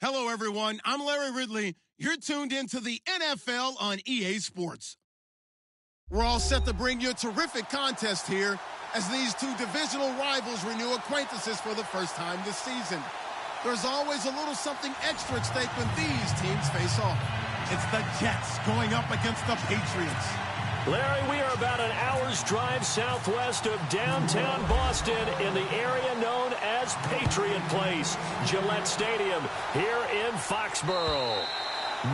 Hello, everyone. I'm Larry Ridley. You're tuned into the NFL on EA Sports. We're all set to bring you a terrific contest here as these two divisional rivals renew acquaintances for the first time this season. There's always a little something extra at stake when these teams face off. It's the Jets going up against the Patriots. Larry, we are about an hour's drive southwest of downtown Boston in the area known as Patriot Place, Gillette Stadium, here in Foxborough.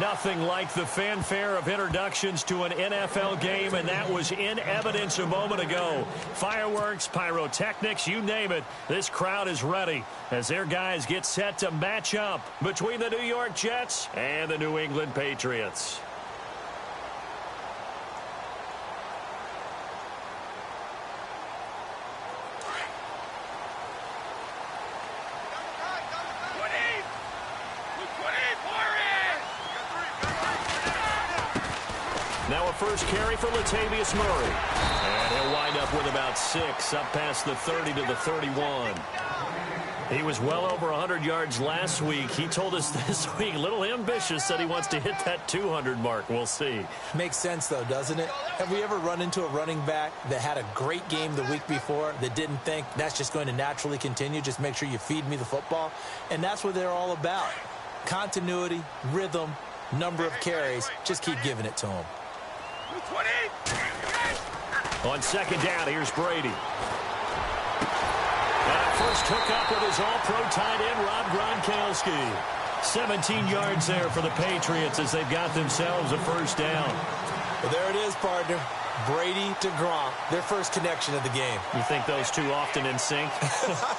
Nothing like the fanfare of introductions to an NFL game, and that was in evidence a moment ago. Fireworks, pyrotechnics, you name it. This crowd is ready as their guys get set to match up between the New York Jets and the New England Patriots. Now a first carry for Latavius Murray. And he'll wind up with about 6, up past the 30 to the 31. He was well over 100 yards last week. He told us this week, a little ambitious, said he wants to hit that 200 mark. We'll see. Makes sense, though, doesn't it? Have we ever run into a running back that had a great game the week before that didn't think that's just going to naturally continue? Just make sure you feed me the football. And that's what they're all about. Continuity, rhythm, number of carries. Just keep giving it to them. On second down, here's Brady. First hookup with his all-pro tight end, Rob Gronkowski. 17 yards there for the Patriots as they've got themselves a first down. Well, there it is, partner. Brady to Gronk, their first connection of the game. You think those two often in sync?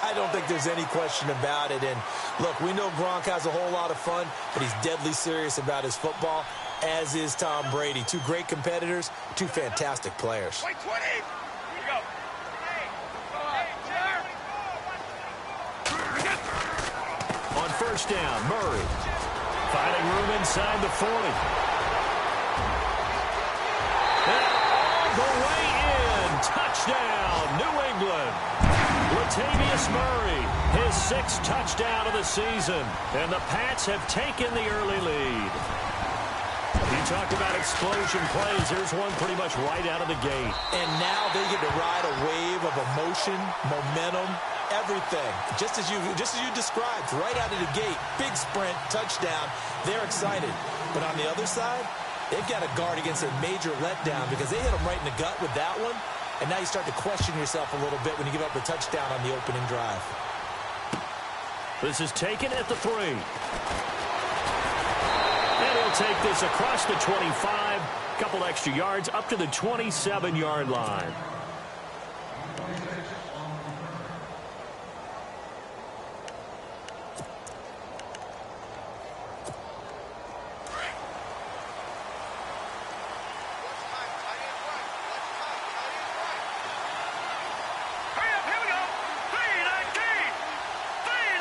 I don't think there's any question about it. And, look, we know Gronk has a whole lot of fun, but he's deadly serious about his football, as is Tom Brady. Two great competitors, two fantastic players. Wait, 20! Here we go. On first down, Murray. Finding room inside the 40. And all the way in. Touchdown, New England. Latavius Murray, his 6th touchdown of the season. And the Pats have taken the early lead. You talked about explosion plays. There's one pretty much right out of the gate. And now they get to ride a wave of emotion, momentum, everything. Just as you described, right out of the gate, big sprint, touchdown. They're excited. But on the other side, they've got to guard against a major letdown because they hit them right in the gut with that one. And now you start to question yourself a little bit when you give up a touchdown on the opening drive. This is taken at the 3. And he'll take this across the 25, couple extra yards up to the 27-yard line.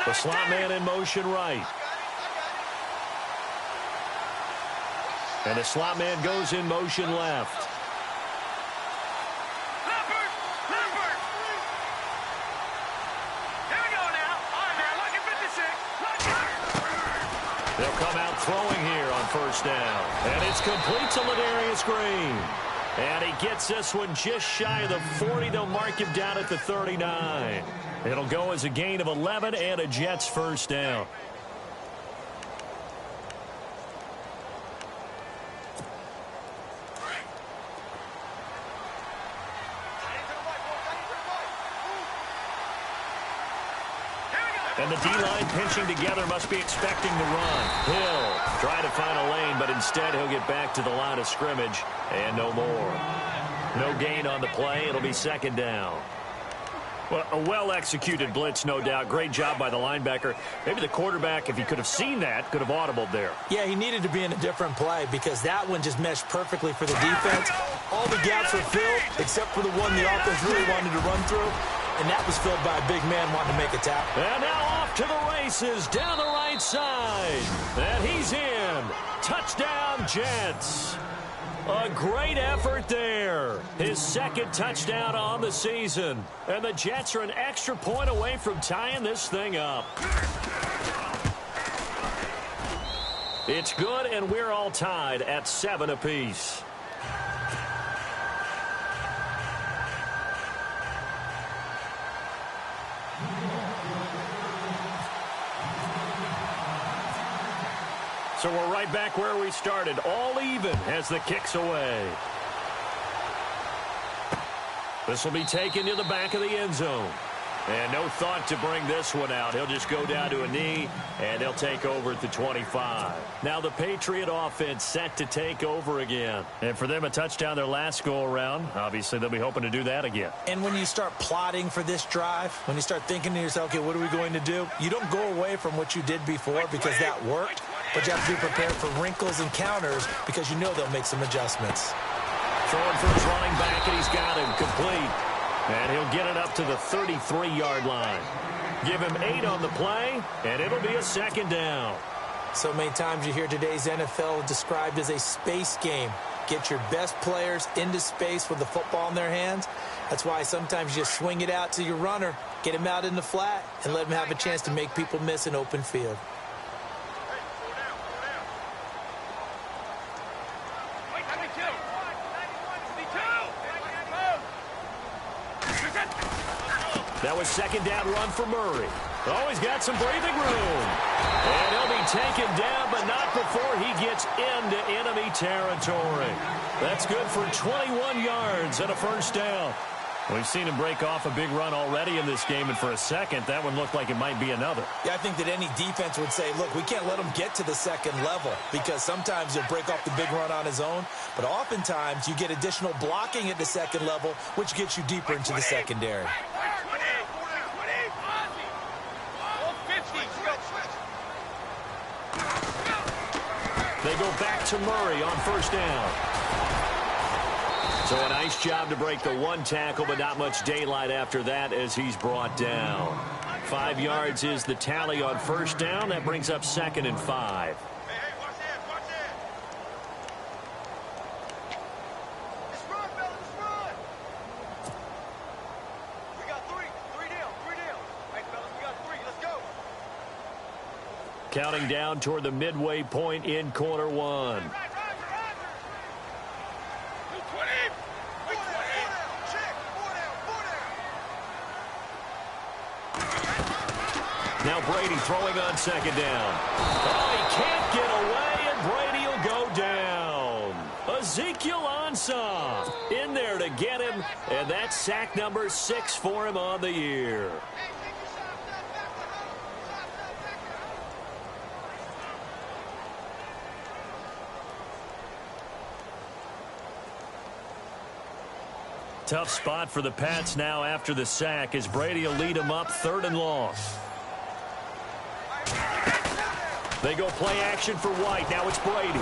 The slot man in motion right. And the slot man goes in motion left. Leopard! Here we go now. All right, man, look at 56. They'll come out throwing here on first down. And it's complete to Ladarius Green. And he gets this one just shy of the 40. They'll mark him down at the 39. It'll go as a gain of 11 and a Jets first down. And the D-line pinching together must be expecting the run. Hill trying to find a lane, but instead he'll get back to the line of scrimmage and no more. No gain on the play. It'll be second down. Well, a well-executed blitz, no doubt. Great job by the linebacker. Maybe the quarterback, if he could have seen that, could have audibled there. Yeah, he needed to be in a different play because that one just meshed perfectly for the defense. All the gaps were filled except for the one the offense really wanted to run through, and that was filled by a big man wanting to make a tackle. And now off to the races down the right side. And he's in. Touchdown, Jets. A great effort there. His 2nd touchdown on the season. And the Jets are an extra point away from tying this thing up. It's good, and we're all tied at 7 apiece. So we're right back where we started, all even as the kick's away. This will be taken to the back of the end zone. And no thought to bring this one out. He'll just go down to a knee, and he'll take over at the 25. Now the Patriot offense set to take over again. And for them, a touchdown their last go-around. Obviously, they'll be hoping to do that again. And when you start plotting for this drive, when you start thinking to yourself, okay, what are we going to do? You don't go away from what you did before because that worked, but you have to be prepared for wrinkles and counters because you know they'll make some adjustments. Throwing for his running back, and he's got him complete. And he'll get it up to the 33-yard line. Give him 8 on the play, and it'll be a second down. So many times you hear today's NFL described as a space game. Get your best players into space with the football in their hands. That's why sometimes you just swing it out to your runner, get him out in the flat, and let him have a chance to make people miss an open field. That was second down run for Murray. Oh, he's got some breathing room. And he'll be taken down, but not before he gets into enemy territory. That's good for 21 yards and a first down. We've seen him break off a big run already in this game, and for a second, that one looked like it might be another. Yeah, I think that any defense would say, look, we can't let him get to the second level because sometimes he'll break off the big run on his own, but oftentimes you get additional blocking at the second level, which gets you deeper into the secondary. They go back to Murray on first down. So a nice job to break the one tackle, but not much daylight after that as he's brought down. 5 yards is the tally on first down. That brings up 2nd and 5. Counting down toward the midway point in quarter one. Now Brady throwing on second down. Oh, he can't get away, and Brady will go down. Ezekiel Ansah in there to get him, and that's sack number 6 for him on the year. Tough spot for the Pats now after the sack as Brady will lead them up 3rd and long. They go play action for White. Now it's Brady.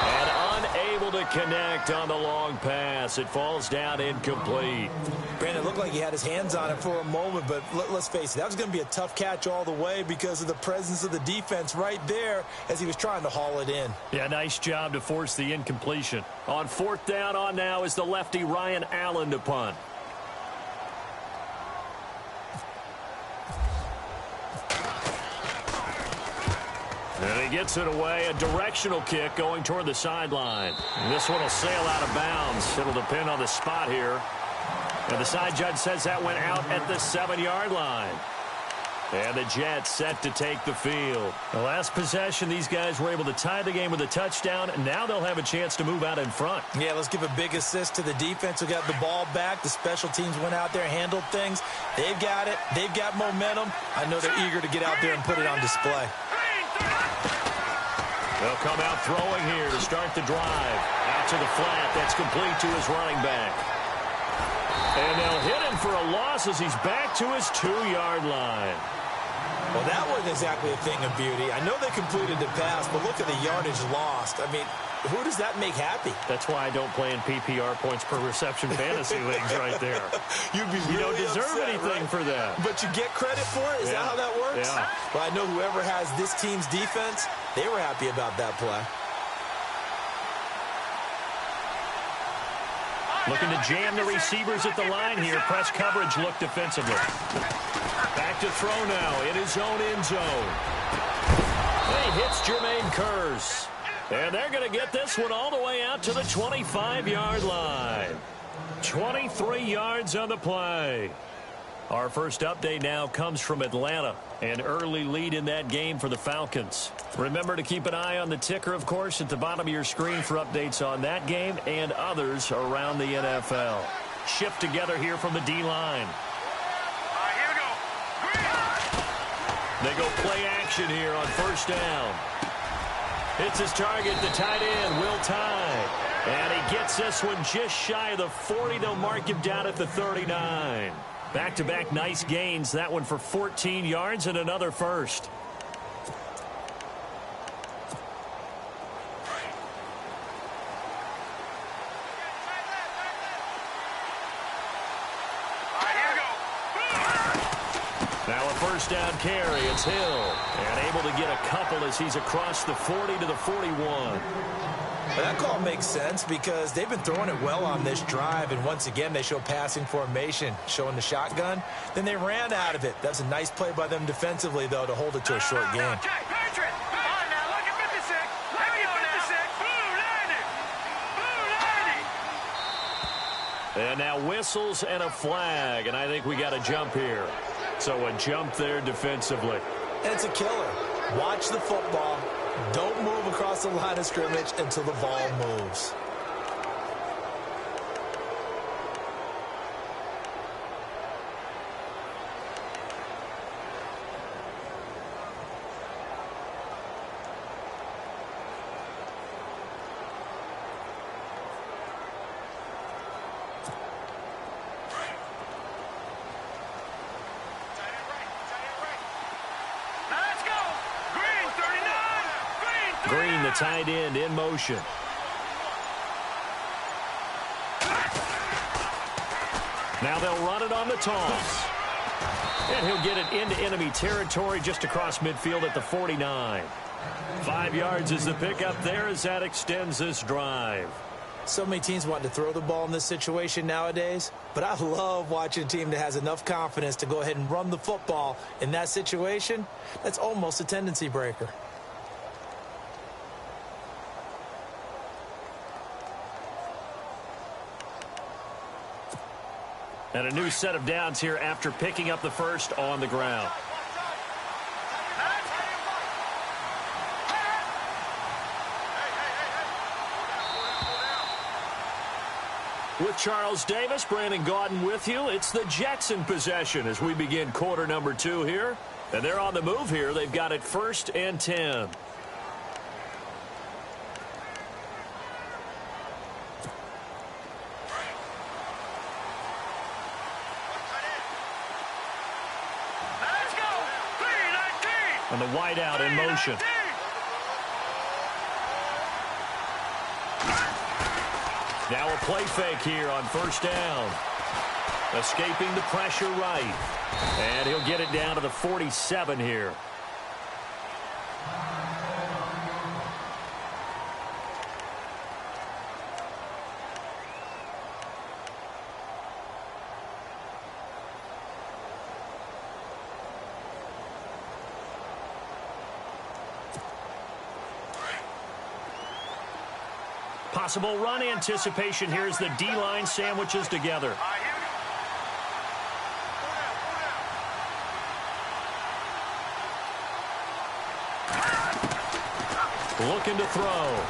And unable to connect on the long pass. It falls down incomplete. Brandon, it looked like he had his hands on it for a moment, but let's face it, that was going to be a tough catch all the way because of the presence of the defense right there as he was trying to haul it in. Yeah, nice job to force the incompletion. On 4th down on now is the lefty Ryan Allen to punt. And he gets it away, a directional kick going toward the sideline. And this one will sail out of bounds. It'll depend on the spot here. And the side judge says that went out at the 7-yard line. And the Jets set to take the field. The last possession, these guys were able to tie the game with a touchdown, and now they'll have a chance to move out in front. Yeah, let's give a big assist to the defense who got the ball back. The special teams went out there, handled things. They've got it. They've got momentum. I know they're eager to get out there and put it on display. They'll come out throwing here to start the drive. Out to the flat. That's complete to his running back. And they'll hit him for a loss as he's back to his 2-yard line. Well, that wasn't exactly a thing of beauty. I know they completed the pass, but look at the yardage lost. I mean, who does that make happy? That's why I don't play in PPR points per reception fantasy leagues right there. You'd be really you don't deserve upset, anything right? for that. But you get credit for it? Is that how that works? Yeah. Well, I know whoever has this team's defense, they were happy about that play. Looking to jam the receivers at the line here. Press coverage look defensively. Back to throw now in his own end zone. He hits Jermaine Kearse. And they're going to get this one all the way out to the 25-yard line. 23 yards on the play. Our first update now comes from Atlanta. An early lead in that game for the Falcons. Remember to keep an eye on the ticker, of course, at the bottom of your screen for updates on that game and others around the NFL. Shift together here from the D-line. Here we go. They go play action here on first down. It's his target, the tight end, Will Tye. And he gets this one just shy of the 40. They'll mark him down at the 39. Back-to-back nice gains. That one for 14 yards and another first. Now a first down carry. It's Hill. And able to get a couple as he's across the 40 to the 41. Well, that call makes sense because they've been throwing it well on this drive, and once again they show passing formation, showing the shotgun. Then they ran out of it. That's a nice play by them defensively, though, to hold it to a short game. And now whistles and a flag, and I think we got a jump here. So a jump there defensively. And it's a killer. Watch the football. Don't move across the line of scrimmage until the ball moves. Green, the tight end, in motion. Now they'll run it on the toss. And he'll get it into enemy territory just across midfield at the 49. 5 yards is the pickup there as that extends this drive. So many teams want to throw the ball in this situation nowadays, but I love watching a team that has enough confidence to go ahead and run the football in that situation. That's almost a tendency breaker. And a new set of downs here after picking up the first on the ground. With Charles Davis, Brandon Gaudin with you. It's the Jets in possession as we begin quarter number 2 here. And they're on the move here. They've got it 1st and 10. And the wide out in motion. Now a play fake here on first down. Escaping the pressure right. And he'll get it down to the 47 here. Possible run anticipation here as the D-line sandwiches together. Looking to throw.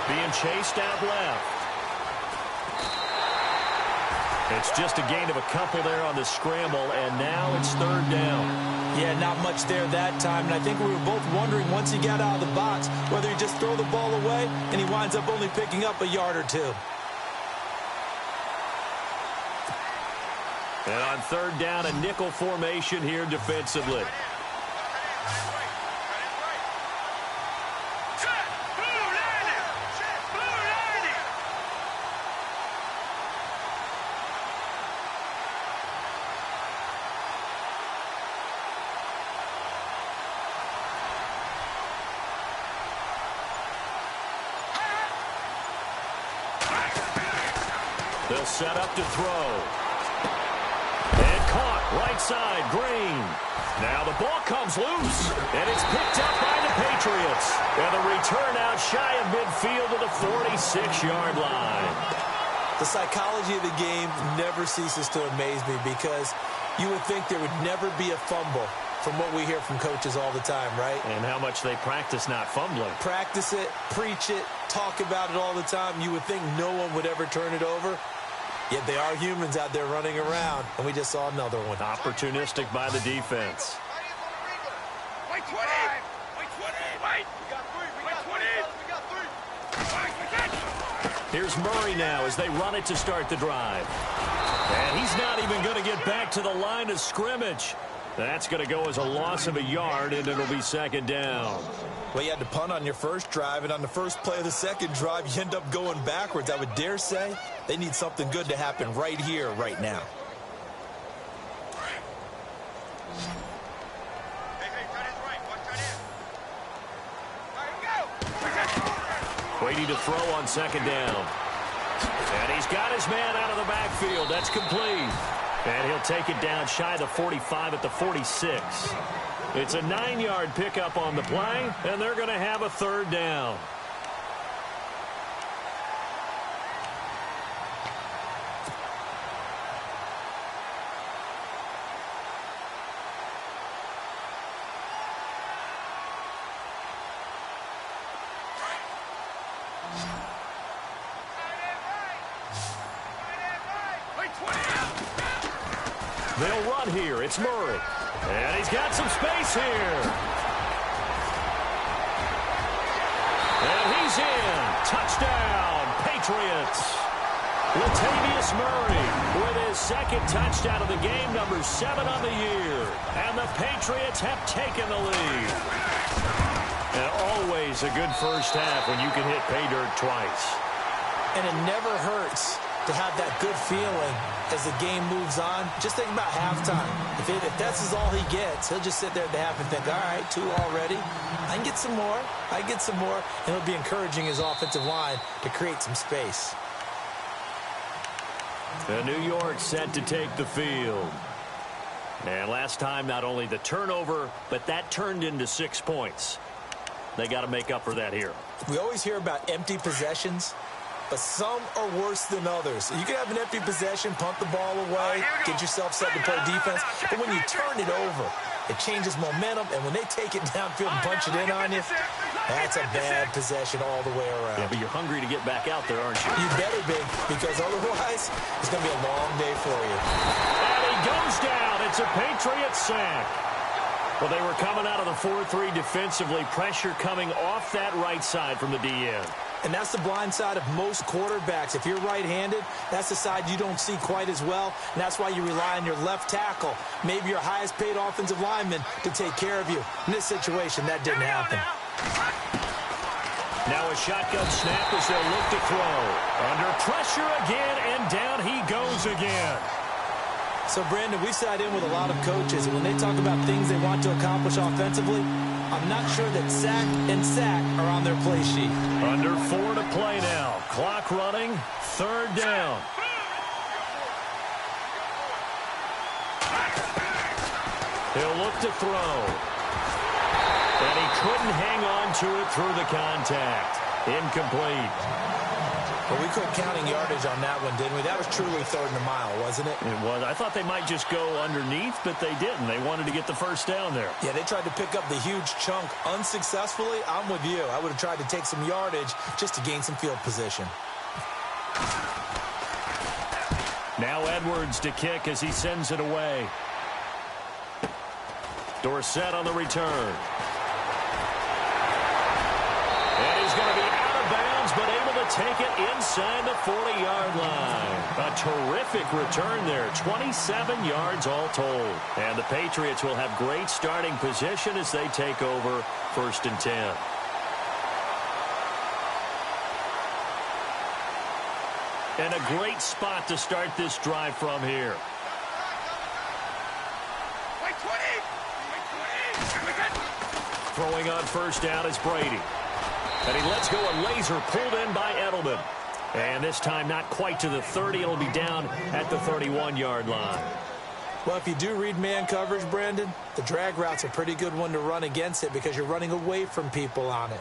Being chased out left. It's just a gain of a couple there on the scramble, and now it's 3rd down. Yeah, not much there that time, and I think we were both wondering once he got out of the box whether he'd just throw the ball away, and he winds up only picking up a yard or 2. And on 3rd down, a nickel formation here defensively. They'll set up to throw. And caught Right side, Green. Now the ball comes loose, and it's picked up by the Patriots. And the return out shy of midfield to the 46-yard line. The psychology of the game never ceases to amaze me because you would think there would never be a fumble from what we hear from coaches all the time, right? And how much they practice not fumbling. Practice it, preach it, talk about it all the time. You would think no one would ever turn it over. Yet they are humans out there running around, and we just saw another one. Opportunistic by the defense. Wait, 20! Wait, 20! Wait! We got three! We got three! Here's Murray now as they run it to start the drive. And he's not even going to get back to the line of scrimmage. That's going to go as a loss of a yard, and it'll be second down. Well, you had to punt on your first drive, and on the first play of the second drive, you end up going backwards. I would dare say they need something good to happen right here, right now. Waiting to throw on second down. And he's got his man out of the backfield. That's complete. And he'll take it down shy of the 45 at the 46. It's a 9-yard pickup on the play, and they're going to have a third down. They'll run here. It's Murray. And he's got some space here. And he's in. Touchdown, Patriots. Latavius Murray with his second touchdown of the game, number 7 on the year. And the Patriots have taken the lead. And always a good first half when you can hit pay dirt twice. And it never hurts to have that good feeling as the game moves on. Just think about halftime. If that's all he gets, he'll just sit there at the half and think, all right, 2 already. I can get some more. I can get some more. And it'll be encouraging his offensive line to create some space. And New York set to take the field. And last time, not only the turnover, but that turned into 6 points. They got to make up for that here. We always hear about empty possessions, but some are worse than others. You can have an empty possession, punt the ball away, get yourself set to play defense. But when you turn it over, it changes momentum. And when they take it downfield and punch it in on you, that's a bad possession all the way around. Yeah, but you're hungry to get back out there, aren't you? You better be, because otherwise it's going to be a long day for you. And he goes down. It's a Patriots sack. Well, they were coming out of the 4-3 defensively. Pressure coming off that right side from the DN. And that's the blind side of most quarterbacks. If you're right-handed, that's the side you don't see quite as well. And that's why you rely on your left tackle, maybe your highest-paid offensive lineman, to take care of you. In this situation, that didn't happen. Now a shotgun snap as they'll look to throw. Under pressure again, and down he goes again. So, Brandon, we sat in with a lot of coaches, and when they talk about things they want to accomplish offensively, I'm not sure that sack and sack are on their play sheet. Under 4 to play now. Clock running. Third down. He'll look to throw. And he couldn't hang on to it through the contact. Incomplete. Well, we quit counting yardage on that one, didn't we? That was truly third and a mile, wasn't it? It was. I thought they might just go underneath, but they didn't. They wanted to get the first down there. Yeah, they tried to pick up the huge chunk unsuccessfully. I'm with you. I would have tried to take some yardage just to gain some field position. Now Edwards to kick as he sends it away. Dorsett on the return. And he's going to be out of bounds, but able to take it inside the 40-yard line. A terrific return there. 27 yards all told. And the Patriots will have great starting position as they take over 1st and 10. And a great spot to start this drive from here. Throwing on first down is Brady. And he lets go a laser pulled in by Edelman. And this time not quite to the 30. It'll be down at the 31-yard line. Well, if you do read man coverage, Brandon, the drag route's a pretty good one to run against it because you're running away from people on it.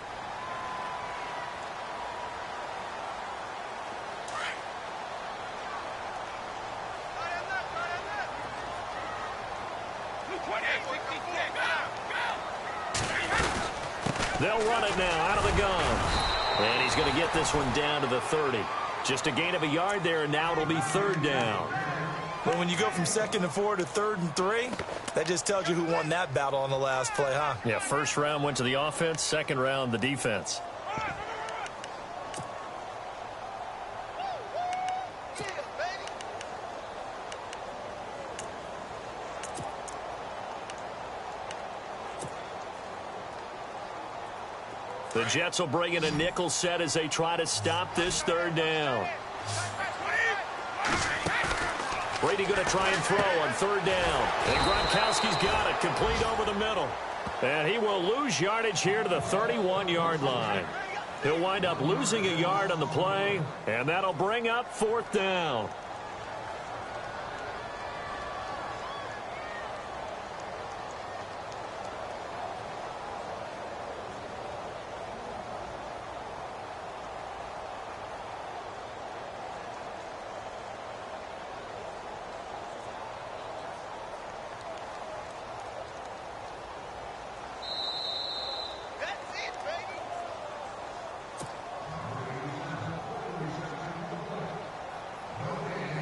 They'll run it now out of the gun. And he's going to get this one down to the 30. Just a gain of a yard there, and now it'll be third down. Well, when you go from 2nd and 4 to 3rd and 3, that just tells you who won that battle on the last play, huh? Yeah, first round went to the offense, second round the defense. The Jets will bring in a nickel set as they try to stop this third down. Brady going to try and throw on third down. And Gronkowski's got it, complete over the middle. And he will lose yardage here to the 31-yard line. He'll wind up losing a yard on the play, and that'll bring up fourth down.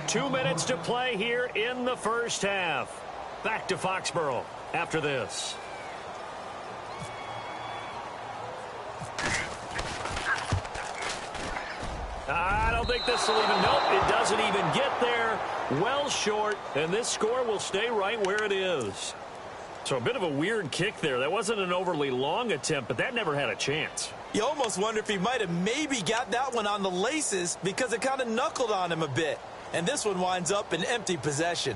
Two minutes to play here in the first half. Back to Foxborough after this. I don't think this will even, nope, it doesn't even get there. Well short, and this score will stay right where it is. So a bit of a weird kick there. That wasn't an overly long attempt, but that never had a chance. You almost wonder if he might have maybe got that one on the laces because it kind of knuckled on him a bit. And this one winds up in empty possession.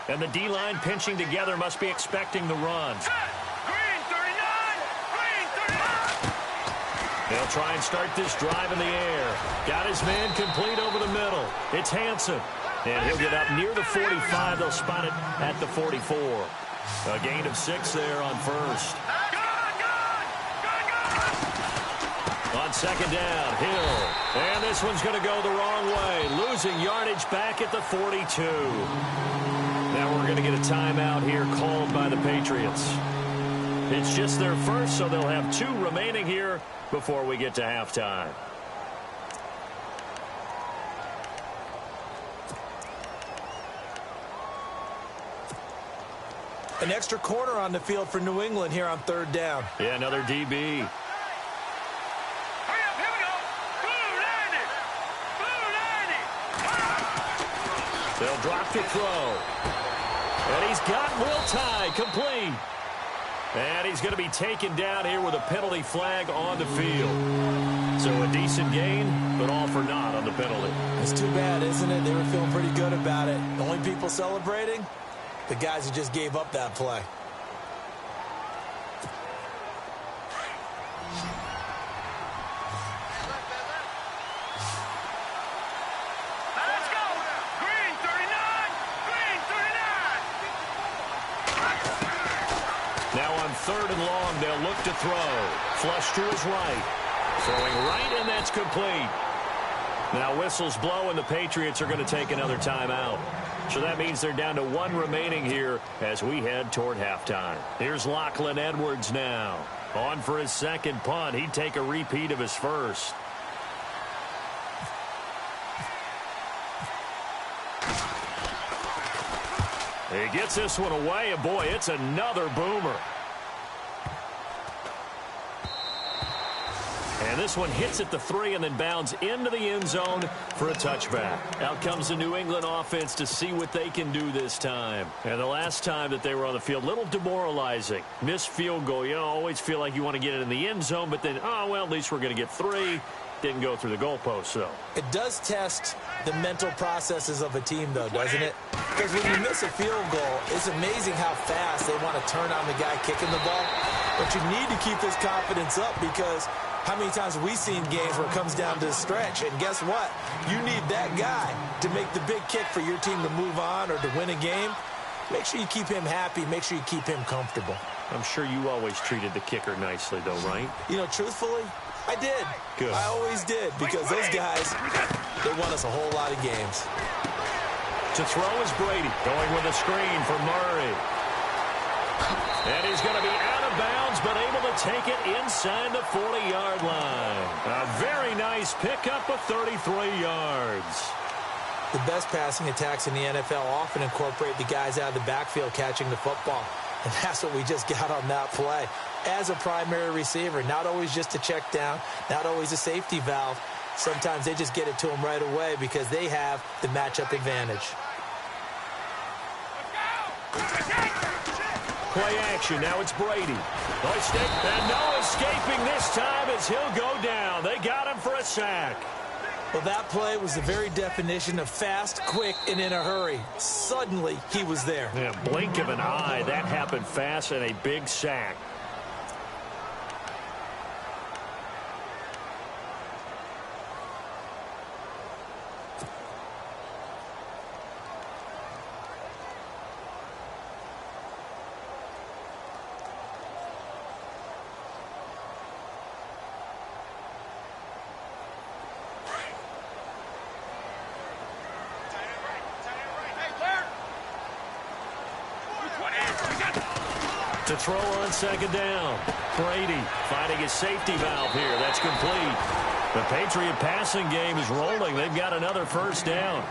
And the D-line pinching together must be expecting the run. Green 39! Green 39! They'll try and start this drive in the air. Got his man complete over the middle. It's Hansen. And he'll get up near the 45. They'll spot it at the 44. A gain of 6 there on first. On second down, Hill. And this one's going to go the wrong way. Losing yardage back at the 42. Now we're going to get a timeout here called by the Patriots. It's just their first, so they'll have 2 remaining here before we get to halftime. An extra corner on the field for New England here on third down. Yeah, another DB. Hurry up, here we go! Blue 90! Blue 90! They'll drop the throw. And he's got Will Tye complete. And he's going to be taken down here with a penalty flag on the field. So a decent gain, but all for naught on the penalty. It's too bad, isn't it? They were feeling pretty good about it. The only people celebrating? The guys who just gave up that play. Let's go! Green 39! Green 39! Now on third and long, they'll look to throw. Flush to his right. Throwing right, and that's complete. Now whistles blow, and the Patriots are going to take another timeout. So that means they're down to 1 remaining here as we head toward halftime. Here's Lachlan Edwards now. On for his second punt. He'd take a repeat of his first. He gets this one away, and boy, it's another boomer. And this one hits at the 3 and then bounds into the end zone for a touchback. Out comes the New England offense to see what they can do this time. And the last time that they were on the field, a little demoralizing. Missed field goal. You always feel like you want to get it in the end zone, but then, oh, well, at least we're going to get 3. Didn't go through the goalpost, though. It does test the mental processes of a team, though, doesn't it? Because when you miss a field goal, it's amazing how fast they want to turn on the guy kicking the ball. But you need to keep this confidence up because how many times have we seen games where it comes down to the stretch? And guess what? You need that guy to make the big kick for your team to move on or to win a game. Make sure you keep him happy. Make sure you keep him comfortable. I'm sure you always treated the kicker nicely, though, right? You know, truthfully, I did. Good. I always did because those guys, they won us a whole lot of games. To throw is Brady, going with a screen for Murray. And he's going to be out of bounds, but able to take it inside the 40-yard line. A very nice pickup of 33 yards. The best passing attacks in the NFL often incorporate the guys out of the backfield catching the football. And that's what we just got on that play. As a primary receiver, not always just a check down, not always a safety valve. Sometimes they just get it to them right away because they have the matchup advantage. Play action. Now it's Brady. And no escaping this time as he'll go down. They got him for a sack. Well, that play was the very definition of fast, quick, and in a hurry. Suddenly, he was there. Yeah, blink of an eye. That happened fast and a big sack. To throw on second down. Brady finding his safety valve here. That's complete. The Patriot passing game is rolling. They've got another first down.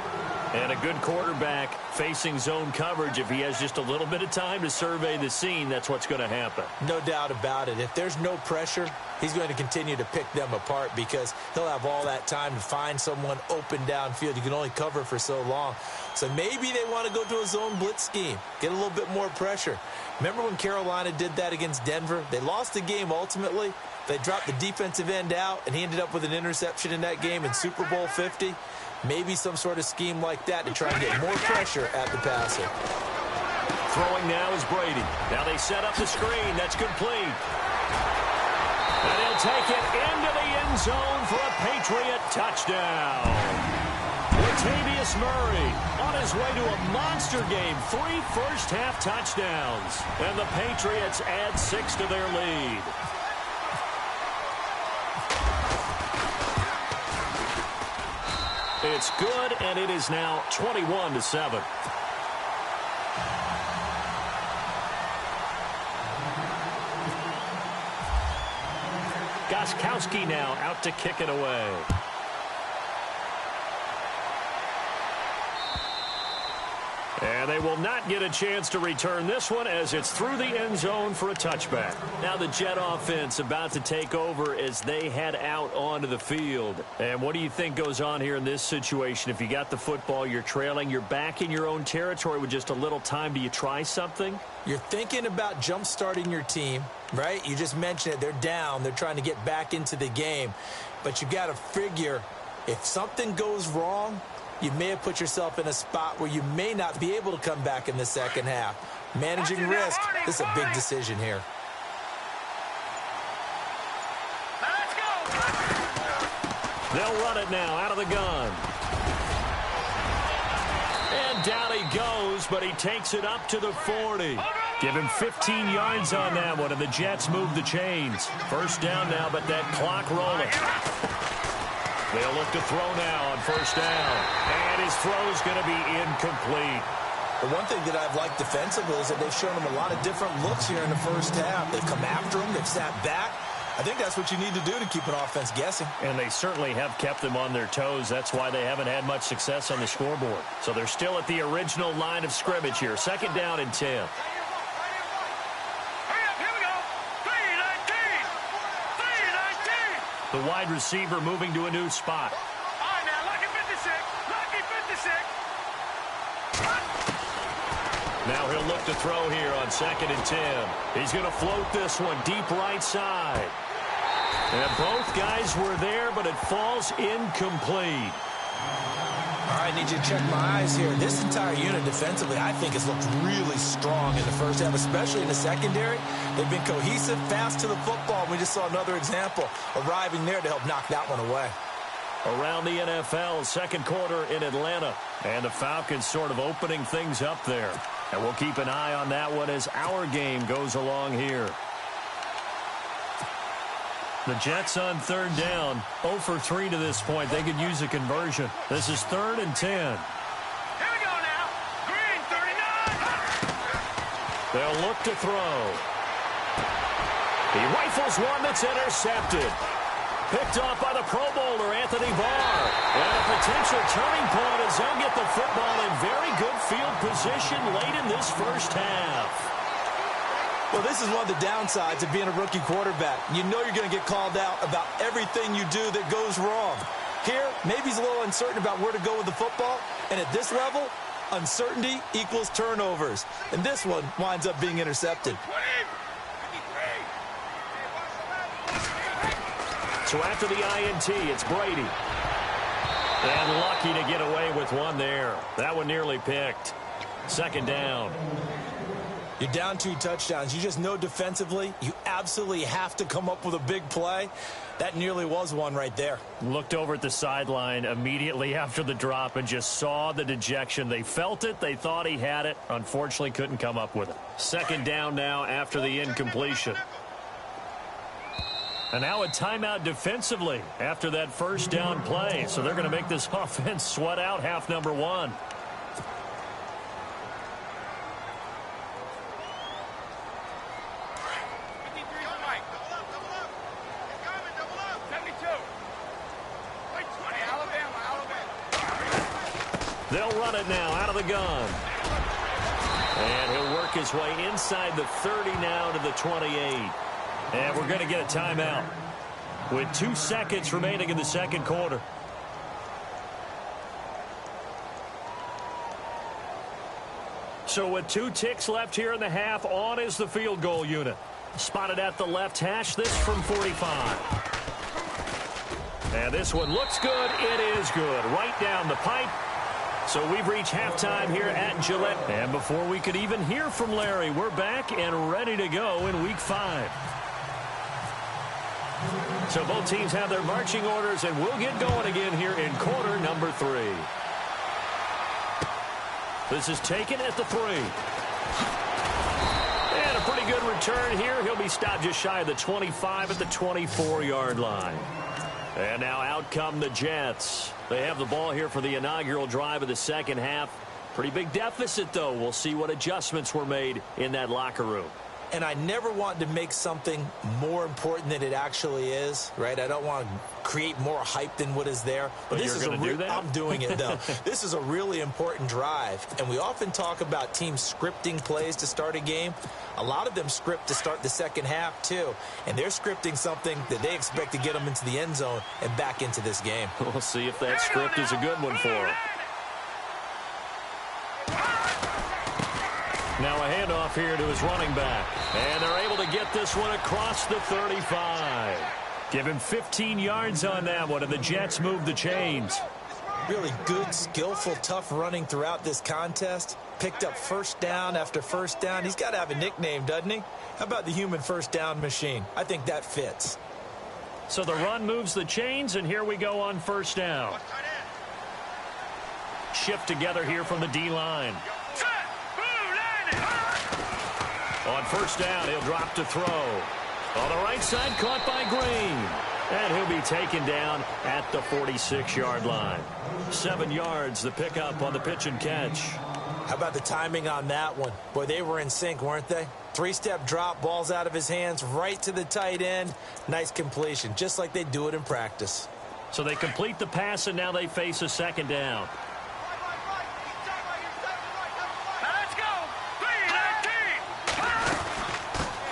And a good quarterback facing zone coverage. If he has just a little bit of time to survey the scene, that's what's going to happen. No doubt about it. If there's no pressure, he's going to continue to pick them apart because he'll have all that time to find someone open downfield. You can only cover for so long. So maybe they want to go to a zone blitz scheme, get a little bit more pressure. Remember when Carolina did that against Denver? They lost the game ultimately. They dropped the defensive end out, and he ended up with an interception in that game in Super Bowl 50. Maybe some sort of scheme like that to try and get more pressure at the passer. Throwing now is Brady. Now they set up the screen. That's complete. And he'll take it into the end zone for a Patriot touchdown. Latavius Murray on his way to a monster game. 3 first-half touchdowns. And the Patriots add 6 to their lead. It's good, and it is now 21-7. Gostkowski now out to kick it away. And they will not get a chance to return this one as it's through the end zone for a touchback. Now the Jet offense about to take over as they head out onto the field. And what do you think goes on here in this situation? If you got the football, you're trailing, you're back in your own territory with just a little time. Do you try something? You're thinking about jump-starting your team, right? You just mentioned it. They're down. They're trying to get back into the game. But you got to figure if something goes wrong, you may have put yourself in a spot where you may not be able to come back in the second half. Managing risk, this is a big decision here. Let's go. They'll run it now out of the gun. And down he goes, but he takes it up to the 40. Give him 15 yards on that one, and the Jets move the chains. First down now, but that clock rolling. They'll look to throw now on first down. And his throw's going to be incomplete. The one thing that I've liked defensively is that they've shown him a lot of different looks here in the first half. They've come after him. They've sat back. I think that's what you need to do to keep an offense guessing. And they certainly have kept them on their toes. That's why they haven't had much success on the scoreboard. So they're still at the original line of scrimmage here. Second down and 10. The wide receiver moving to a new spot. All right, now, lucky 56. Lucky 56. Now he'll look to throw here on 2nd and 10. He's going to float this one deep right side. And both guys were there, but it falls incomplete. All right, I need you to check my eyes here. This entire unit defensively, I think, has looked really strong in the first half, especially in the secondary. They've been cohesive, fast to the football. We just saw another example arriving there to help knock that one away. Around the NFL, second quarter in Atlanta. And the Falcons sort of opening things up there. And we'll keep an eye on that one as our game goes along here. The Jets on 3rd down, 0 for 3 to this point. They could use a conversion. This is 3rd and 10. Here we go now. Green, 39. They'll look to throw. He rifles one that's intercepted. Picked off by the Pro Bowler, Anthony Barr. And a potential turning point as they'll get the football in very good field position late in this first half. Well, this is one of the downsides of being a rookie quarterback. You know you're going to get called out about everything you do that goes wrong. Here, maybe he's a little uncertain about where to go with the football. And at this level, uncertainty equals turnovers. And this one winds up being intercepted. So after the INT, it's Brady. And lucky to get away with one there. That one nearly picked. 2nd down. You're down 2 touchdowns. You just know defensively you absolutely have to come up with a big play. That nearly was one right there. Looked over at the sideline immediately after the drop and just saw the dejection. They felt it. They thought he had it. Unfortunately, couldn't come up with it. 2nd down now after the incompletion. And now a timeout defensively after that first down play. So they're going to make this offense sweat out half number 1. They'll run it now out of the gun. And he'll work his way inside the 30 now to the 28. And we're going to get a timeout with 2 seconds remaining in the second quarter. So with 2 ticks left here in the half, on is the field goal unit. Spotted at the left hash, this from 45. And this one looks good. It is good. Right down the pipe. So we've reached halftime here at Gillette. And before we could even hear from Larry, we're back and ready to go in Week 5. So both teams have their marching orders, and we'll get going again here in quarter number 3. This is taken at the 3. And a pretty good return here. He'll be stopped just shy of the 25 at the 24-yard line. And now out come the Jets. They have the ball here for the inaugural drive of the second half. Pretty big deficit, though. We'll see what adjustments were made in that locker room. And I never want to make something more important than it actually is, right? I don't want to create more hype than what is there. But this is I'm doing it, though. This is a really important drive. And we often talk about teams scripting plays to start a game. A lot of them script to start the second half, too. And they're scripting something that they expect to get them into the end zone and back into this game. We'll see if that script is a good one for them. Now a handoff here to his running back. And they're able to get this one across the 35. Give him 15 yards on that one, and the Jets move the chains. Really good, skillful, tough running throughout this contest. Picked up first down after first down. He's got to have a nickname, doesn't he? How about the human first down machine? I think that fits. So the run moves the chains, and here we go on first down. Shift together here from the D-line. On first down, he'll drop to throw. On the right side, caught by Green. And he'll be taken down at the 46-yard line. 7 yards, the pickup on the pitch and catch. How about the timing on that one? Boy, they were in sync, weren't they? 3-step drop, balls out of his hands, right to the tight end. Nice completion, just like they do it in practice. So they complete the pass, and now they face a second down.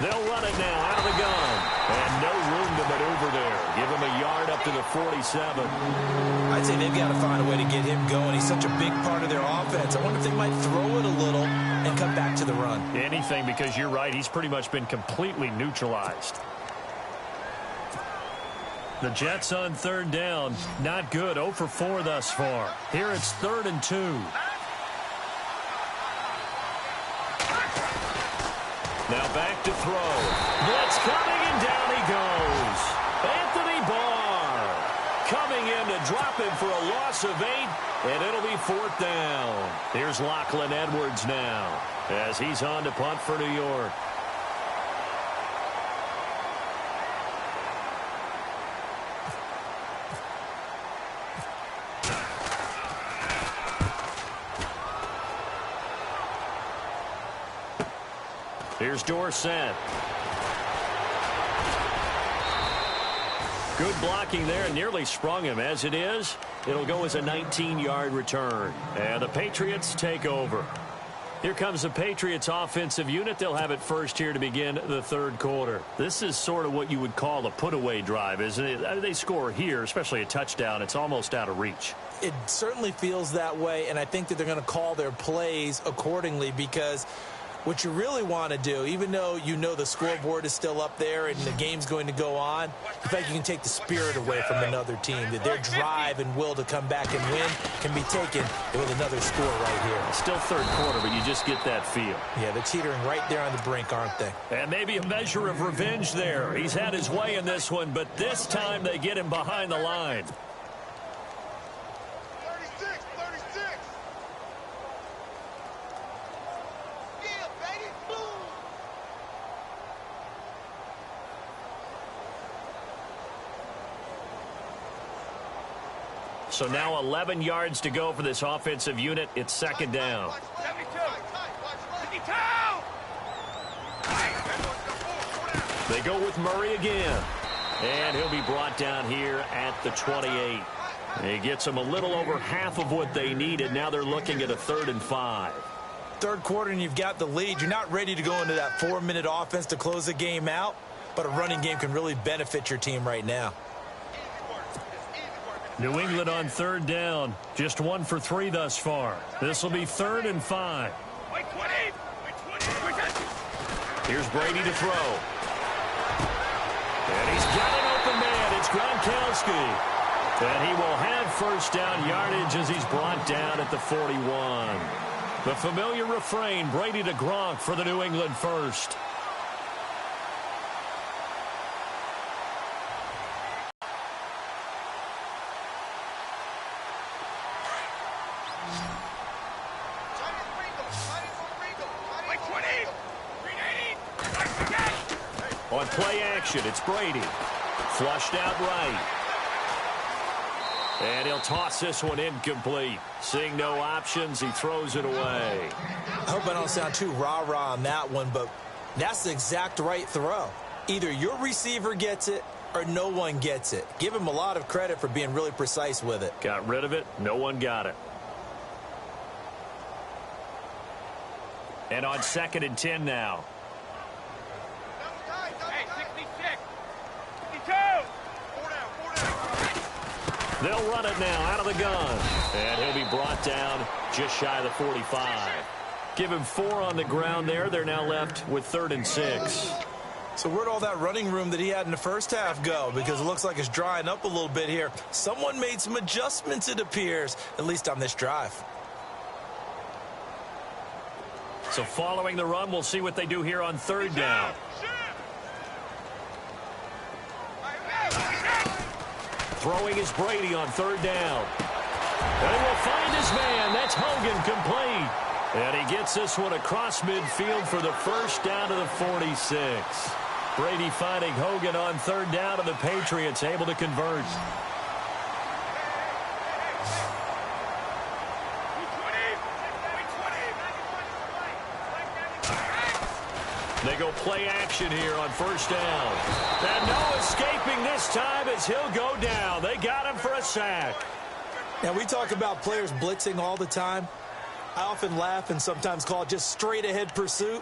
They'll run it now out of the gun. And no room to maneuver there. Give him a yard the 47. I'd say they've got to find a way to get him going. He's such a big part of their offense. I wonder if they might throw it a little and come back to the run. Anything, because you're right. He's pretty much been completely neutralized. The Jets on third down. Not good. 0 for 4 thus far. Here it's 3rd and 2. Now back to throw. Blitz coming, and down he goes. Anthony Barr coming in to drop him for a loss of 8, and it'll be 4th down. Here's Lachlan Edwards now as he's on to punt for New York. Here's Dorsett. Good blocking there, and nearly sprung him. As it is, it'll go as a 19-yard return. And the Patriots take over. Here comes the Patriots offensive unit. They'll have it first here to begin the 3rd quarter. This is sort of what you would call a put-away drive, isn't it? They score here, especially a touchdown. It's almost out of reach. It certainly feels that way, and I think that they're going to call their plays accordingly, because what you really want to do, even though you know the scoreboard is still up there and the game's going to go on, the fact you can take the spirit away from another team, that their drive and will to come back and win can be taken with another score right here. Still 3rd quarter, but you just get that feel. Yeah, they're teetering right there on the brink, aren't they? And maybe a measure of revenge there. He's had his way in this one, but this time they get him behind the line. So now 11 yards to go for this offensive unit. It's 2nd down. 72. 52. They go with Murray again. And he'll be brought down here at the 28. He gets them a little over half of what they needed. Now they're looking at a 3rd and 5. 3rd quarter and you've got the lead. You're not ready to go into that 4-minute offense to close the game out, but a running game can really benefit your team right now. New England on 3rd down. Just 1 for 3 thus far. This will be 3rd and 5. Here's Brady to throw. And he's got an open man. It's Gronkowski. And he will have 1st down yardage as he's brought down at the 41. The familiar refrain, Brady to Gronk for the New England first. On play action, it's Brady. Flushed out right. And he'll toss this one incomplete. Seeing no options, he throws it away. I hope I don't sound too rah-rah on that one, but that's the exact right throw. Either your receiver gets it or no one gets it. Give him a lot of credit for being really precise with it. Got rid of it. No one got it. And on 2nd and 10 now. They'll run it now out of the gun. And he'll be brought down just shy of the 45. Give him 4 on the ground there. They're now left with 3rd and 6. So where'd all that running room that he had in the first half go? Because it looks like it's drying up a little bit here. Someone made some adjustments, it appears, at least on this drive. So following the run, we'll see what they do here on 3rd down. Throwing is Brady on 3rd down. And he will find his man. That's Hogan complete. And he gets this one across midfield for the 1st down to the 46. Brady finding Hogan on 3rd down, and the Patriots able to convert. They go play action here on 1st down. And no escaping this time as he'll go down. They got him for a sack. Now, we talk about players blitzing all the time. I often laugh and sometimes call it just straight-ahead pursuit.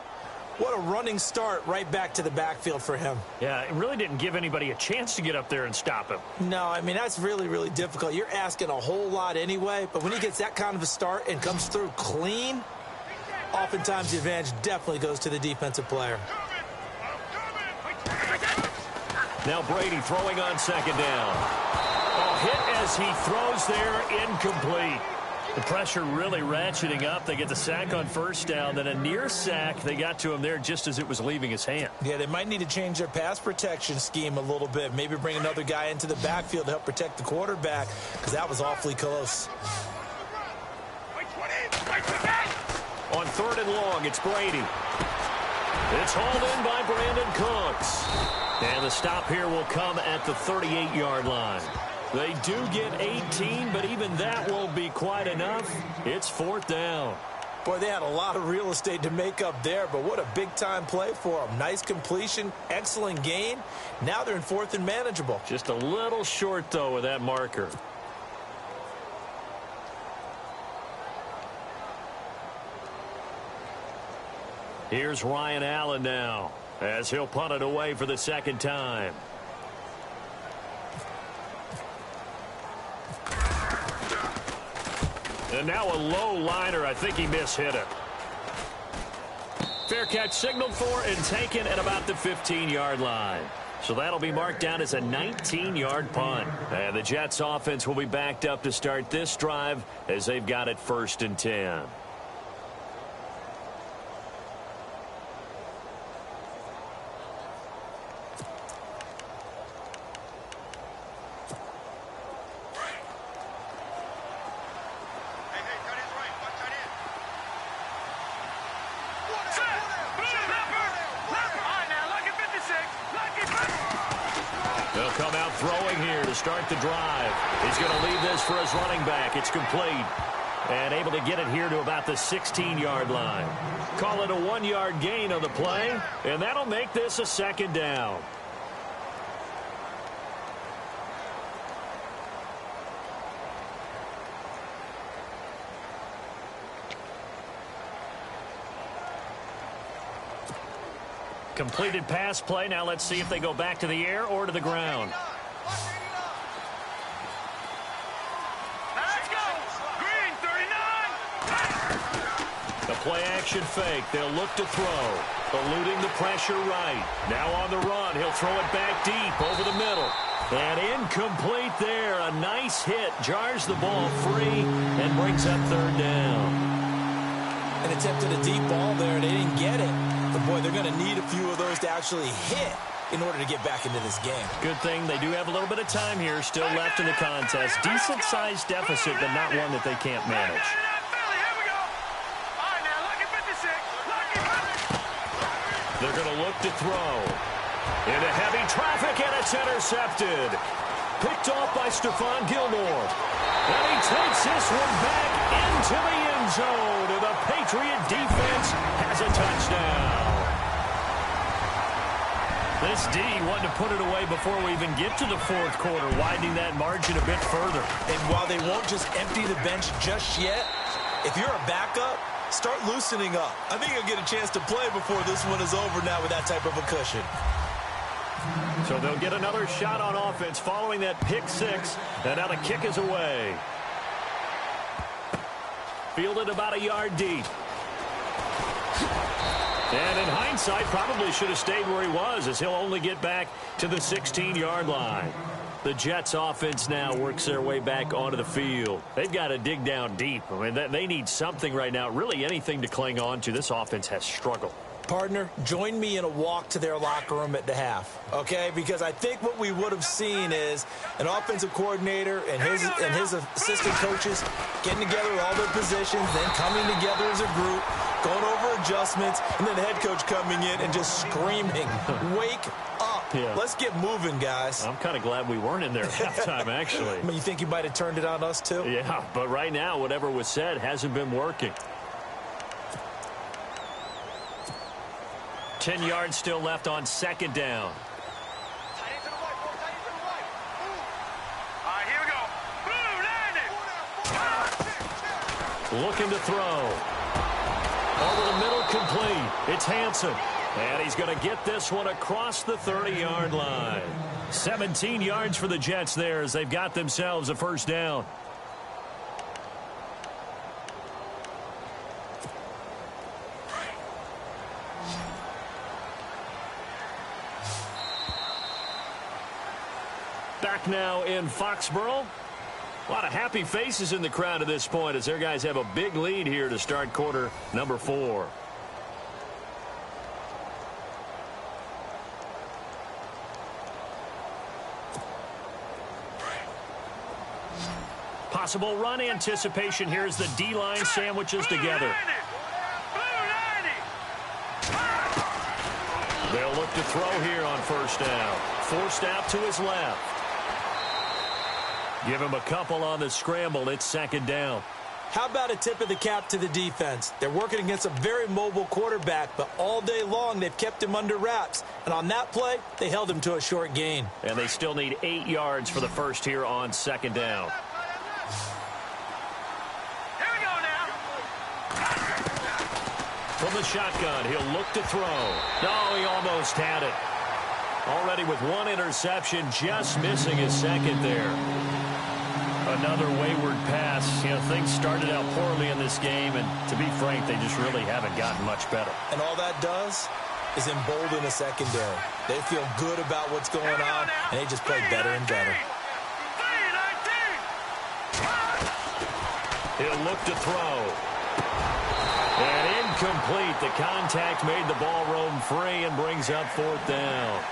What a running start right back to the backfield for him. Yeah, it really didn't give anybody a chance to get up there and stop him. No, I mean, that's really, really difficult. You're asking a whole lot anyway, but when he gets that kind of a start and comes through clean, oftentimes the advantage definitely goes to the defensive player. Now Brady throwing on second down. Oh, hit as he throws there, incomplete. The pressure really ratcheting up. They get the sack on first down, then a near sack. They got to him there just as it was leaving his hand. Yeah, they might need to change their pass protection scheme a little bit. Maybe bring another guy into the backfield to help protect the quarterback, because that was awfully close. On third and long, it's Brady. It's hauled in by Brandon Cooks. And the stop here will come at the 38-yard line. They do get 18, but even that won't be quite enough. It's fourth down. Boy, they had a lot of real estate to make up there, but what a big-time play for them. Nice completion, excellent gain. Now they're in fourth and manageable. Just a little short, though, with that marker. Here's Ryan Allen now, as he'll punt it away for the second time. And now a low liner. I think he mishit it. Fair catch signaled for and taken at about the 15-yard line. So that'll be marked down as a 19-yard punt. And the Jets offense will be backed up to start this drive as they've got it 1st and 10. Start the drive. He's going to leave this for his running back. It's complete. And able to get it here to about the 16-yard line. Call it a 1-yard gain on the play. And that'll make this a second down. Completed pass play. Now let's see if they go back to the air or to the ground. Play action fake. They'll look to throw. Eluding the pressure right. Now on the run. He'll throw it back deep over the middle. And incomplete there. A nice hit. Jars the ball free and brings up third down. And attempted a deep ball there. They didn't get it. But, boy, they're going to need a few of those to actually hit in order to get back into this game. Good thing they do have a little bit of time here still left in the contest. Decent-sized deficit, but not one that they can't manage. They're going to look to throw. Into heavy traffic, and it's intercepted. Picked off by Stephon Gilmore. And he takes this one back into the end zone. And the Patriot defense has a touchdown. This D wanted to put it away before we even get to the fourth quarter, widening that margin a bit further. And while they won't just empty the bench just yet, if you're a backup, start loosening up. I think you'll get a chance to play before this one is over now with that type of a cushion. So they'll get another shot on offense following that pick six. And now the kick is away. Fielded about a yard deep. And in hindsight, probably should have stayed where he was, as he'll only get back to the 16-yard line. The Jets offense now works their way back onto the field. They've got to dig down deep. I mean, they need something right now, really anything to cling on to. This offense has struggled. Partner, join me in a walk to their locker room at the half, okay? Because I think what we would have seen is an offensive coordinator and his assistant coaches getting together with all their positions, then coming together as a group, going over adjustments, and then the head coach coming in and just screaming, wake up. Yeah. Let's get moving, guys. I'm kind of glad we weren't in there at halftime, actually. I mean, you think you might have turned it on us, too? Yeah, but right now, whatever was said hasn't been working. 10 yards still left on second down. Here we go. Looking to throw. Over the middle, complete. It's Hansen. And he's going to get this one across the 30-yard line. 17 yards for the Jets there as they've got themselves a first down. Back now in Foxborough. A lot of happy faces in the crowd at this point as their guys have a big lead here to start quarter number 4. Possible run anticipation. Here's the D-line sandwiches together. They'll look to throw here on first down. Forced out to his left. Give him a couple on the scramble. It's second down. How about a tip of the cap to the defense? They're working against a very mobile quarterback, but all day long they've kept him under wraps. And on that play, they held him to a short gain. And they still need 8 yards for the first here on second down. Here we go now. From the shotgun, he'll look to throw. No, he almost had it. Already with one interception, just missing his second there. Another wayward pass. You know, things started out poorly in this game, and to be frank, they just really haven't gotten much better. And all that does is embolden the secondary. They feel good about what's going on, and they just play better and better. He'll look to throw. And incomplete. The contact made the ball roam free and brings up fourth down.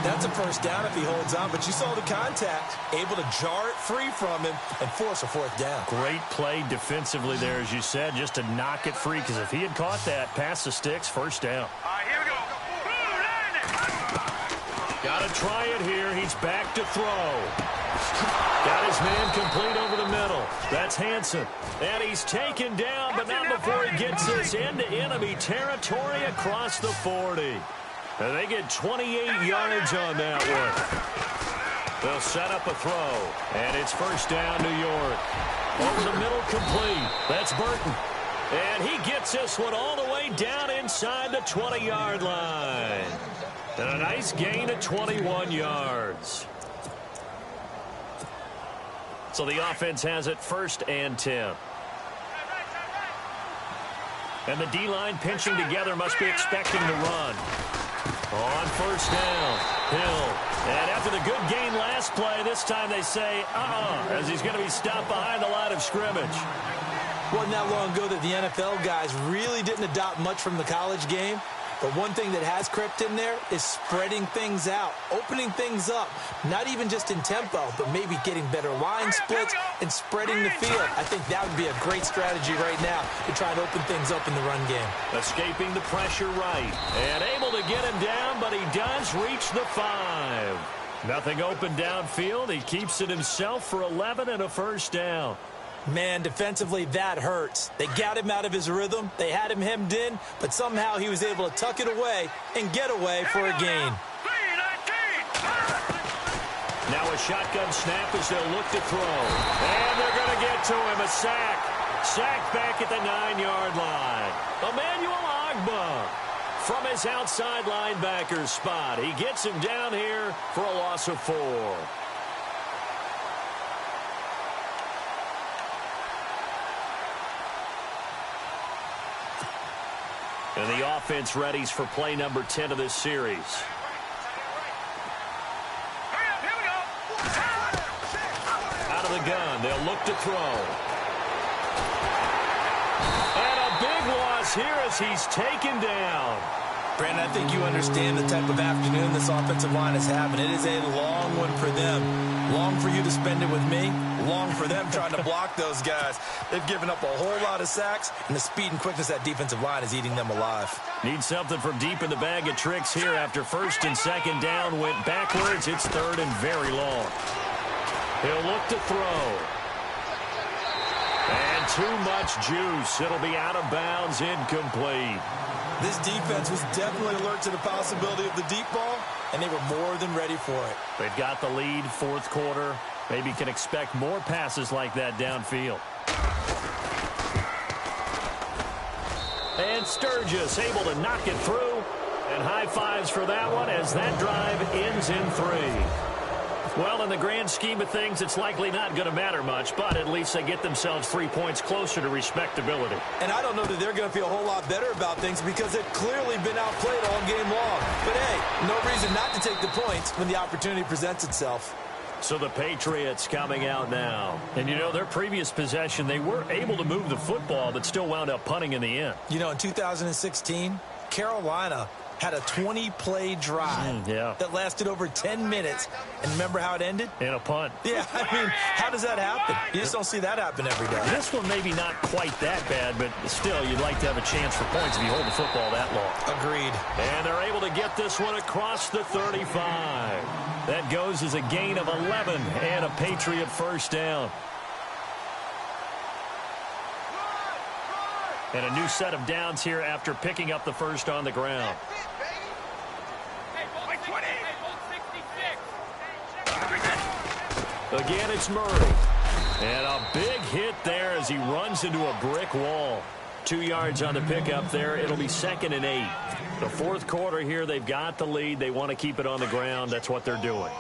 That's a first down if he holds on, but you saw the contact, able to jar it free from him and force a fourth down. Great play defensively there, as you said, just to knock it free, because if he had caught that, past the sticks, first down. All right, here we go. Got to try it here. He's back to throw. Got his man complete over the middle. That's Hansen. And he's taken down, but not before he gets this into enemy territory across the 40. And they get 28 yards on that one. They'll set up a throw. And it's first down, New York. Over the middle, complete. That's Burton. And he gets this one all the way down inside the 20-yard line. And a nice gain of 21 yards. So the offense has it first and 10. And the D-line pinching together, must be expecting to run. On first down, Hill. And after the good gain last play, this time they say, as he's going to be stopped behind the line of scrimmage. Wasn't that long ago that the NFL guys really didn't adopt much from the college game. But one thing that has crept in there is spreading things out, opening things up, not even just in tempo, but maybe getting better line splits and spreading the field. I think that would be a great strategy right now to try and open things up in the run game. Escaping the pressure right, and able to get him down, but he does reach the 5. Nothing open downfield. He keeps it himself for 11 and a first down. Man, defensively, that hurts. They got him out of his rhythm. They had him hemmed in, but somehow he was able to tuck it away and get away for a gain. Now a shotgun snap as they'll look to throw. And they're going to get to him. A sack. Sack back at the 9-yard line. Emmanuel Ogbah from his outside linebacker spot. He gets him down here for a loss of 4. And the offense readies for play number 10 of this series. Out of the gun, they'll look to throw. And a big loss here as he's taken down. Brandon, I think you understand the type of afternoon this offensive line is having. It is a long one for them. Long for you to spend it with me. Long for them trying to block those guys. They've given up a whole lot of sacks, and the speed and quickness of that defensive line is eating them alive. Need something from deep in the bag of tricks here after first and second down went backwards. It's third and very long. He'll look to throw. And too much juice. It'll be out of bounds, incomplete. This defense was definitely alert to the possibility of the deep ball, and they were more than ready for it. They've got the lead, fourth quarter. Maybe can expect more passes like that downfield. And Sturgis able to knock it through. And high fives for that one as that drive ends in 3. Well, in the grand scheme of things, it's likely not going to matter much, but at least they get themselves 3 points closer to respectability. And I don't know that they're going to feel a whole lot better about things because they've clearly been outplayed all game long. But, hey, no reason not to take the points when the opportunity presents itself. So the Patriots coming out now. And, you know, their previous possession, they were able to move the football but still wound up punting in the end. You know, in 2016, Carolina had a 20-play drive that lasted over 10 minutes. And remember how it ended? In a punt. Yeah, I mean, how does that happen? You just don't see that happen every day. This one maybe not quite that bad, but still, you'd like to have a chance for points if you hold the football that long. Agreed. And they're able to get this one across the 35. That goes as a gain of 11 and a Patriot first down. And a new set of downs here after picking up the first on the ground. Again, it's Murray. And a big hit there as he runs into a brick wall. 2 yards on the pickup there. It'll be 2nd and 8. The fourth quarter here, they've got the lead. They want to keep it on the ground. That's what they're doing.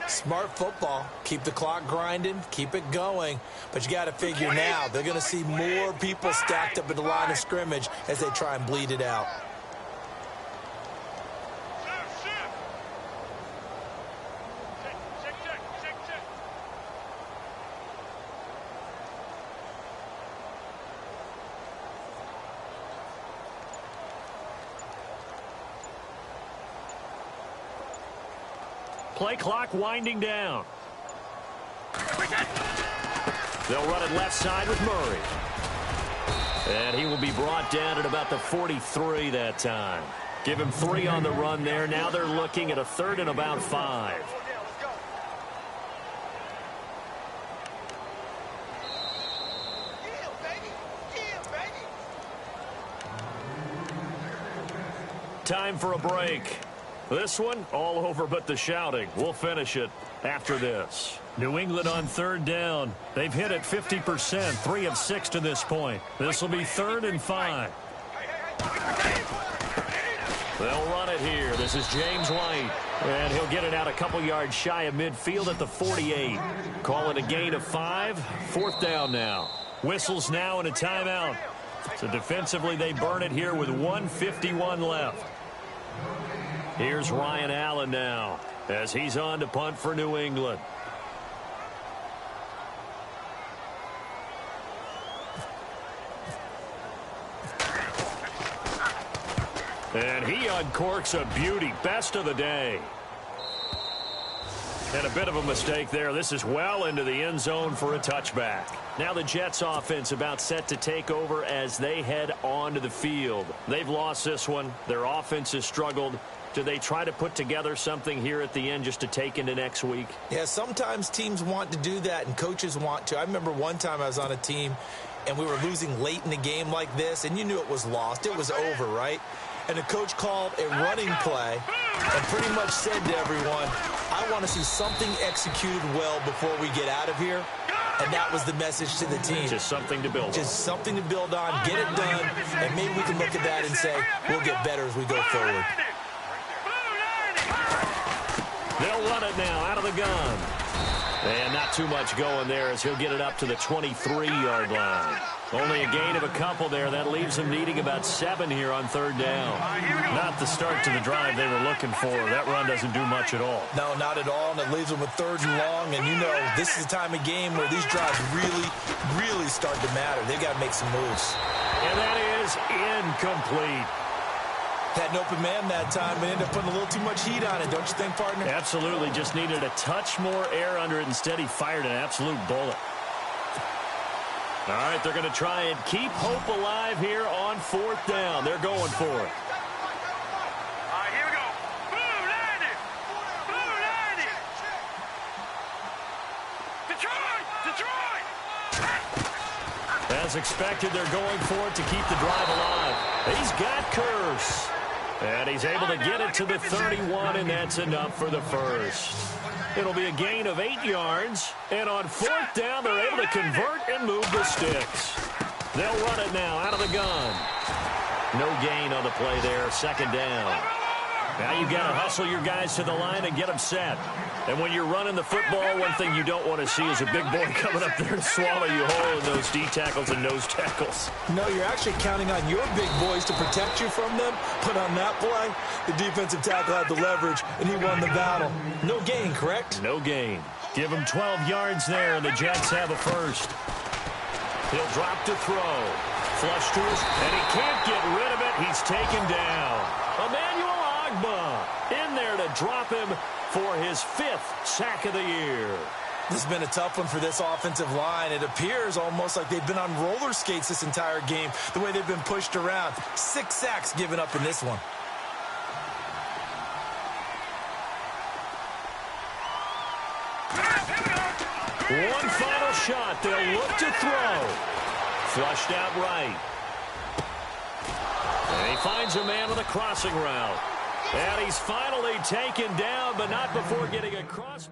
Smart football. Keep the clock grinding. Keep it going. But you got to figure now they're going to see more people stacked up at the line of scrimmage as they try and bleed it out. Play clock winding down. They'll run it left side with Murray. And he will be brought down at about the 43 that time. Give him 3 on the run there. Now they're looking at a 3rd and about 5. Time for a break. This one, all over but the shouting. We'll finish it after this. New England on 3rd down. They've hit it 50%, 3 of 6 to this point. This will be 3rd and 5. They'll run it here. This is James White. And he'll get it out a couple yards shy of midfield at the 48. Call it a gain of 5. 4th down now. Whistles now and a timeout. So defensively, they burn it here with 1:51 left. Here's Ryan Allen now as he's on to punt for New England. And he uncorks a beauty. Best of the day. And a bit of a mistake there. This is well into the end zone for a touchback. Now the Jets offense about set to take over as they head onto the field. They've lost this one. Their offense has struggled. Do they try to put together something here at the end just to take into next week? Yeah, sometimes teams want to do that and coaches want to. I remember one time I was on a team and we were losing late in the game like this and you knew it was lost. It was over, right? And the coach called a running play and pretty much said to everyone, I want to see something executed well before we get out of here. And that was the message to the team. Just something to build on. Just something to build on, get it done, and maybe we can look at that and say, we'll get better as we go forward. They'll run it now out of the gun. And not too much going there as he'll get it up to the 23-yard line. Only a gain of a couple there. That leaves him needing about 7 here on 3rd down. Not the start to the drive they were looking for. That run doesn't do much at all. No, not at all, and it leaves them with 3rd and long. And you know, this is the time of game where these drives really start to matter. They've got to make some moves. And that is incomplete. Had an open man that time, but ended up putting a little too much heat on it, don't you think, partner? Absolutely. Just needed a touch more air under it. Instead, he fired an absolute bullet. All right, they're going to try and keep hope alive here on 4th down. They're going for it. All right, here we go. Blue 90. Blue 90. Detroit. As expected, they're going for it to keep the drive alive. He's got Curse. And he's able to get it to the 31, and that's enough for the first. It'll be a gain of 8 yards. And on 4th down, they're able to convert and move the sticks. They'll run it now out of the gun. No gain on the play there. Second down. Now you've got to hustle your guys to the line and get them set. And when you're running the football, one thing you don't want to see is a big boy coming up there and swallow you whole in those D tackles and nose tackles. No, you're actually counting on your big boys to protect you from them. But on that play, the defensive tackle had the leverage, and he won the battle. No gain, correct? No gain. Give him 12 yards there, and the Jets have a first. He'll drop to throw. Flush to his, and he can't get rid of it. He's taken down. Emmanuel in there to drop him for his 5th sack of the year. This has been a tough one for this offensive line. It appears almost like they've been on roller skates this entire game, the way they've been pushed around. 6 sacks given up in this one. One final shot. They'll look to throw. Flushed out right. And he finds a man with a crossing route. And he's finally taken down, but not before getting a cross.